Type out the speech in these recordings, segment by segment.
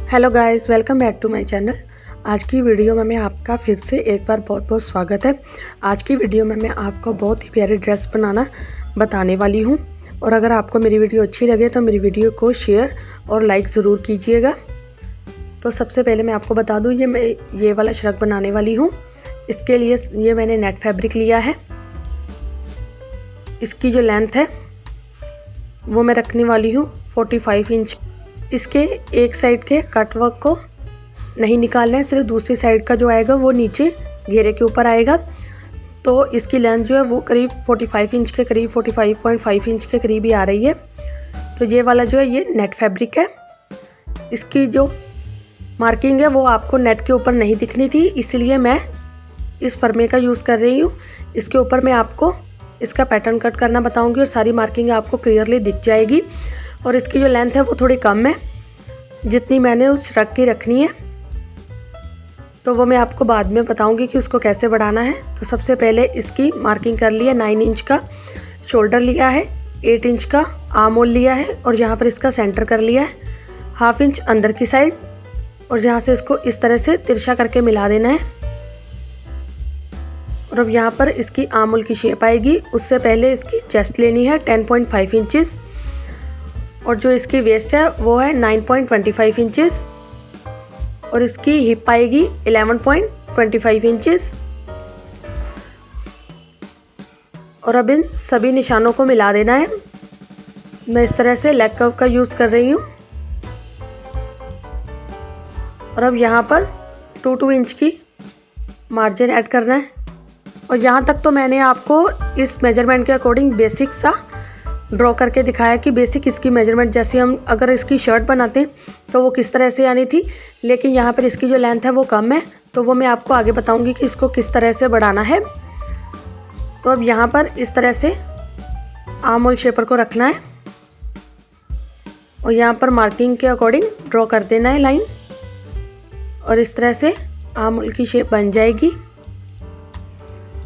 Hello guys, welcome back to my channel. आज की video में मैं आपका फिर से एक बार बहुत बहुत स्वागत है। आज की वीडियो में मैं आपको बहुत ही प्यारी ड्रेस बनाना बताने वाली हूं और अगर आपको मेरी वीडियो अच्छी लगे तो मेरी वीडियो को शेयर और लाइक ज़रूर कीजिएगा। तो सबसे पहले मैं आपको बता दूं, मैं ये वाला श्रग बनाने वाली हूँ। इसके लिए ये मैंने नेट फैब्रिक लिया है। इसकी जो लेंथ है वो मैं रखने वाली हूँ 45 इंच। इसके एक साइड के कट वर्क को नहीं निकालना है, सिर्फ दूसरी साइड का जो आएगा वो नीचे घेरे के ऊपर आएगा। तो इसकी लेंथ जो है वो करीब 45 इंच के करीब 45.5 इंच के करीब ही आ रही है। तो ये वाला जो है ये नेट फैब्रिक है। इसकी जो मार्किंग है वो आपको नेट के ऊपर नहीं दिखनी थी, इसलिए मैं इस फर्मे का यूज़ कर रही हूँ। इसके ऊपर मैं आपको इसका पैटर्न कट करना बताऊँगी और सारी मार्किंग आपको क्लियरली दिख जाएगी। और इसकी जो लेंथ है वो थोड़ी कम है, जितनी मैंने उस श्रग की रखनी है। तो वो मैं आपको बाद में बताऊंगी कि उसको कैसे बढ़ाना है। तो सबसे पहले इसकी मार्किंग कर ली है। 9 इंच का शोल्डर लिया है, 8 इंच का आर्म होल लिया है और यहाँ पर इसका सेंटर कर लिया है। ½ इंच अंदर की साइड और यहाँ से इसको इस तरह से तिरछा करके मिला देना है। और अब यहाँ पर इसकी आर्म होल की शेप आएगी। उससे पहले इसकी चेस्ट लेनी है 10.5 इंचज़ और जो इसकी वेस्ट है वो है 9.25 इंचेस और इसकी हिप आएगी 11.25 इंचेस। और अब इन सभी निशानों को मिला देना है। मैं इस तरह से लेग कर्व का यूज़ कर रही हूँ। और अब यहाँ पर 2 इंच की मार्जिन ऐड करना है। और यहाँ तक तो मैंने आपको इस मेजरमेंट के अकॉर्डिंग बेसिक सा ड्रॉ करके दिखाया कि बेसिक इसकी मेजरमेंट जैसे हम अगर इसकी शर्ट बनाते हैं तो वो किस तरह से आनी थी। लेकिन यहाँ पर इसकी जो लेंथ है वो कम है, तो वो मैं आपको आगे बताऊंगी कि इसको किस तरह से बढ़ाना है। तो अब यहाँ पर इस तरह से आर्म होल शेपर को रखना है और यहाँ पर मार्किंग के अकॉर्डिंग ड्रॉ कर देना है लाइन और इस तरह से आर्म होल की शेप बन जाएगी।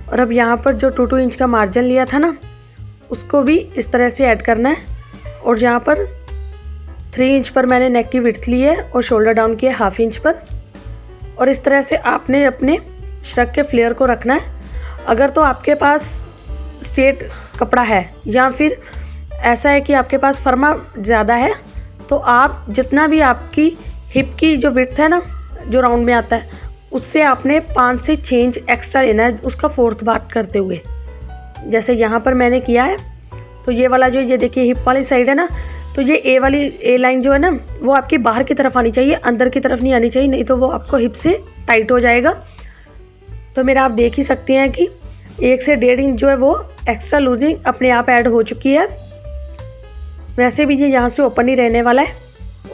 और अब यहाँ पर जो 2 इंच का मार्जिन लिया था ना, उसको भी इस तरह से ऐड करना है। और यहाँ पर 3 इंच पर मैंने नेक की विड्थ ली है और शोल्डर डाउन किया ½ इंच पर। और इस तरह से आपने अपने श्रग के फ्लेयर को रखना है। अगर तो आपके पास स्ट्रेट कपड़ा है या फिर ऐसा है कि आपके पास फर्मा ज़्यादा है, तो आप जितना भी आपकी हिप की जो विड्थ है ना, जो राउंड में आता है, उससे आपने 5 से 6 इंच एक्स्ट्रा लेना है, उसका 4th पार्ट करते हुए। जैसे यहाँ पर मैंने किया है। तो ये वाला जो ये देखिए हिप वाली साइड है ना, तो ये ए लाइन जो है ना वो आपकी बाहर की तरफ आनी चाहिए, अंदर की तरफ नहीं आनी चाहिए, नहीं तो वो आपको हिप से टाइट हो जाएगा। तो मेरा आप देख ही सकते हैं कि 1 से 1.5 इंच जो है वो एक्स्ट्रा लूजिंग अपने आप ऐड हो चुकी है। वैसे भी ये यहाँ से ओपन ही रहने वाला है।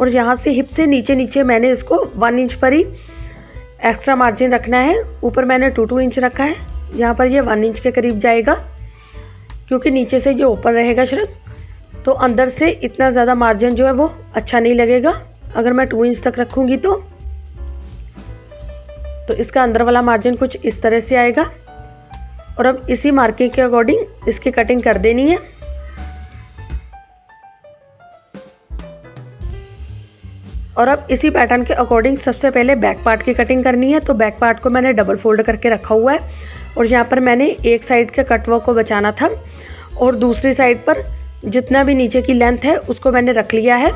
और यहाँ से हिप से नीचे मैंने इसको 1 इंच पर ही एक्स्ट्रा मार्जिन रखना है। ऊपर मैंने 2 इंच रखा है, यहाँ पर ये 1 इंच के करीब जाएगा क्योंकि नीचे से जो ऊपर रहेगा श्रग, तो अंदर से इतना ज़्यादा मार्जिन जो है वो अच्छा नहीं लगेगा। अगर मैं 2 इंच तक रखूँगी तो इसका अंदर वाला मार्जिन कुछ इस तरह से आएगा। और अब इसी मार्किंग के अकॉर्डिंग इसकी कटिंग कर देनी है। और अब इसी पैटर्न के अकॉर्डिंग सबसे पहले बैक पार्ट की कटिंग करनी है। तो बैक पार्ट को मैंने डबल फोल्ड करके रखा हुआ है और यहाँ पर मैंने एक साइड के कटवर्क को बचाना था और दूसरी साइड पर जितना भी नीचे की लेंथ है उसको मैंने रख लिया है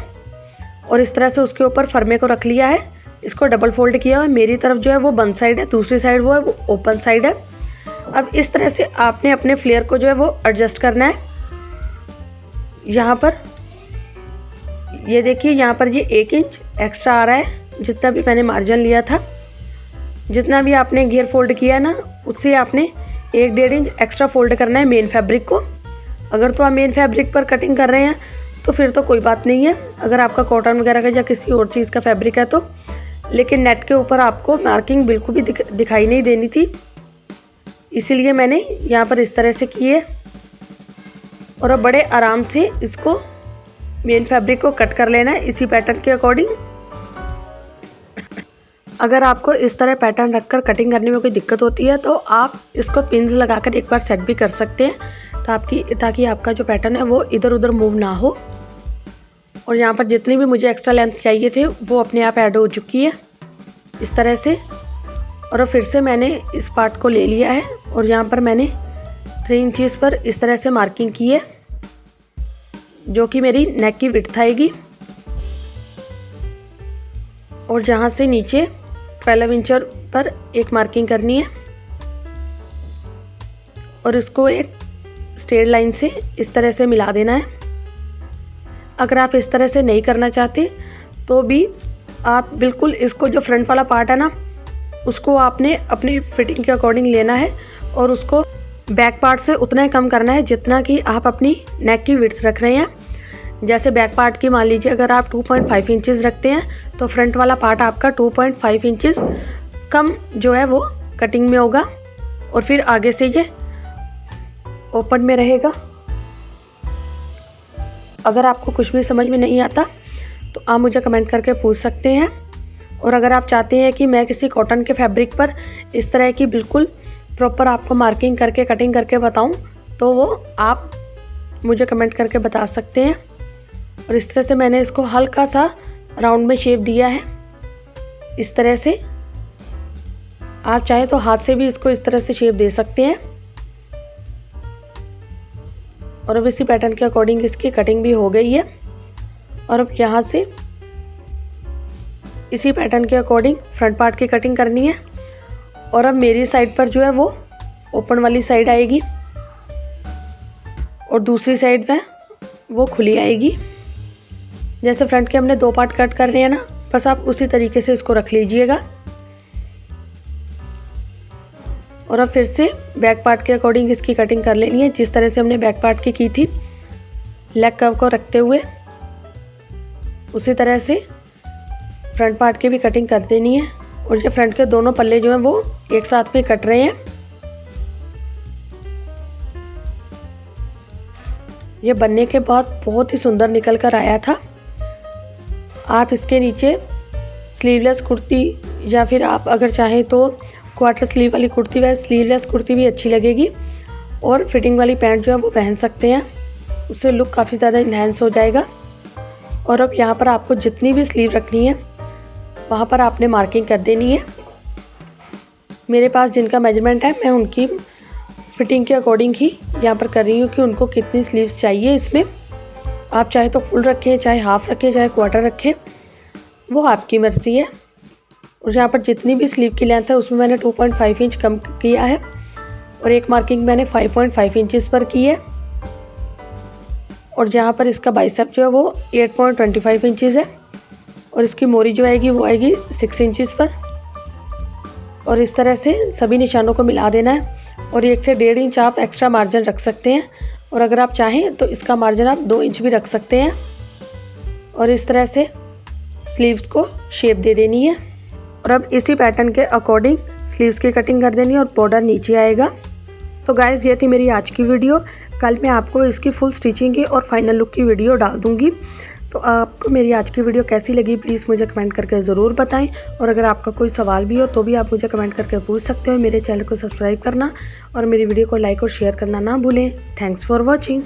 और इस तरह से उसके ऊपर फर्मे को रख लिया है। इसको डबल फोल्ड किया और मेरी तरफ जो है वो बंद साइड है, दूसरी साइड वो है वो ओपन साइड है। अब इस तरह से आपने अपने फ्लेयर को जो है वो एडजस्ट करना है। यहाँ पर ये देखिए, यहाँ पर ये 1 इंच एक्स्ट्रा आ रहा है, जितना भी मैंने मार्जिन लिया था। जितना भी आपने घेर फोल्ड किया है ना, उससे आपने 1-1.5 इंच एक्स्ट्रा फोल्ड करना है मेन फैब्रिक को। अगर तो आप मेन फैब्रिक पर कटिंग कर रहे हैं तो फिर तो कोई बात नहीं है, अगर आपका कॉटन वगैरह का या किसी और चीज़ का फैब्रिक है तो। लेकिन नेट के ऊपर आपको मार्किंग बिल्कुल भी दिखाई नहीं देनी थी, इसीलिए मैंने यहाँ पर इस तरह से की है। और अब बड़े आराम से इसको मेन फैब्रिक को कट कर लेना है इसी पैटर्न के अकॉर्डिंग। अगर आपको इस तरह पैटर्न रखकर कटिंग करने में कोई दिक्कत होती है तो आप इसको पिन्स लगाकर एक बार सेट भी कर सकते हैं, ताकि आपका जो पैटर्न है वो इधर उधर मूव ना हो। और यहाँ पर जितनी भी मुझे एक्स्ट्रा लेंथ चाहिए थे वो अपने आप ऐड हो चुकी है इस तरह से। और फिर से मैंने इस पार्ट को ले लिया है और यहाँ पर मैंने 3 इंचेस पर इस तरह से मार्किंग की है, जो कि मेरी नेक की विड्थ आएगी। और जहाँ से नीचे 12 इंच पर एक मार्किंग करनी है और इसको एक स्ट्रेट लाइन से इस तरह से मिला देना है। अगर आप इस तरह से नहीं करना चाहते तो भी आप बिल्कुल इसको जो फ्रंट वाला पार्ट है ना, उसको आपने अपनी फिटिंग के अकॉर्डिंग लेना है और उसको बैक पार्ट से उतना ही कम करना है जितना कि आप अपनी नेक की विड्थ रख रहे हैं। जैसे बैक पार्ट की मान लीजिए अगर आप 2.5 इंचेस रखते हैं तो फ्रंट वाला पार्ट आपका 2.5 इंचेस कम जो है वो कटिंग में होगा और फिर आगे से ये ओपन में रहेगा। अगर आपको कुछ भी समझ में नहीं आता तो आप मुझे कमेंट करके पूछ सकते हैं। और अगर आप चाहते हैं कि मैं किसी कॉटन के फैब्रिक पर इस तरह की बिल्कुल प्रॉपर आपको मार्किंग करके कटिंग करके बताऊं तो वो आप मुझे कमेंट करके बता सकते हैं। और इस तरह से मैंने इसको हल्का सा राउंड में शेप दिया है इस तरह से। आप चाहे तो हाथ से भी इसको इस तरह से शेप दे सकते हैं। और अब इसी पैटर्न के अकॉर्डिंग इसकी कटिंग भी हो गई है। और अब यहाँ से इसी पैटर्न के अकॉर्डिंग फ्रंट पार्ट की कटिंग करनी है। और अब मेरी साइड पर जो है वो ओपन वाली साइड आएगी और दूसरी साइड में वो खुली आएगी। जैसे फ्रंट के हमने 2 पार्ट कट कर रहे हैं ना, बस आप उसी तरीके से इसको रख लीजिएगा। और अब फिर से बैक पार्ट के अकॉर्डिंग इसकी कटिंग कर लेनी है, जिस तरह से हमने बैक पार्ट की थी लेग कर्व को रखते हुए, उसी तरह से फ्रंट पार्ट की भी कटिंग कर देनी है। और ये फ्रंट के दोनों पल्ले जो हैं वो एक साथ में कट रहे हैं। ये बनने के बाद बहुत ही सुंदर निकल कर आया था। आप इसके नीचे स्लीवलेस कुर्ती या फिर आप अगर चाहें तो क्वार्टर स्लीव वाली कुर्ती व स्लीवलेस कुर्ती भी अच्छी लगेगी। और फिटिंग वाली पैंट जो है वो पहन सकते हैं, उससे लुक काफ़ी ज़्यादा इन्हेंस हो जाएगा। और अब यहाँ पर आपको जितनी भी स्लीव रखनी है वहाँ पर आपने मार्किंग कर देनी है। मेरे पास जिनका मेजरमेंट है मैं उनकी फिटिंग के अकॉर्डिंग ही यहाँ पर कर रही हूँ कि उनको कितनी स्लीव्स चाहिए। इसमें आप चाहे तो फुल रखें, चाहे हाफ़ रखें, चाहे क्वार्टर रखें, वो आपकी मर्ज़ी है। और यहाँ पर जितनी भी स्लीव की लेंथ है उसमें मैंने 2.5 इंच कम किया है और एक मार्किंग मैंने 5.5 इंचेस पर की है। और जहाँ पर इसका बाइसेप जो है वो 8.25 इंचेस है और इसकी मोरी जो आएगी वो आएगी 6 इंचेस पर। और इस तरह से सभी निशानों को मिला देना है। और 1 से 1.5 इंच आप एक्स्ट्रा मार्जिन रख सकते हैं और अगर आप चाहें तो इसका मार्जिन आप 2 इंच भी रख सकते हैं। और इस तरह से स्लीव्स को शेप दे देनी है। और अब इसी पैटर्न के अकॉर्डिंग स्लीव्स की कटिंग कर देनी है और बॉर्डर नीचे आएगा। तो गाइज़ ये थी मेरी आज की वीडियो। कल मैं आपको इसकी फुल स्टिचिंग की और फाइनल लुक की वीडियो डाल दूँगी। तो आपको मेरी आज की वीडियो कैसी लगी प्लीज़ मुझे कमेंट करके ज़रूर बताएं। और अगर आपका कोई सवाल भी हो तो भी आप मुझे कमेंट करके पूछ सकते हो। मेरे चैनल को सब्सक्राइब करना और मेरी वीडियो को लाइक और शेयर करना ना भूलें। Thanks for watching.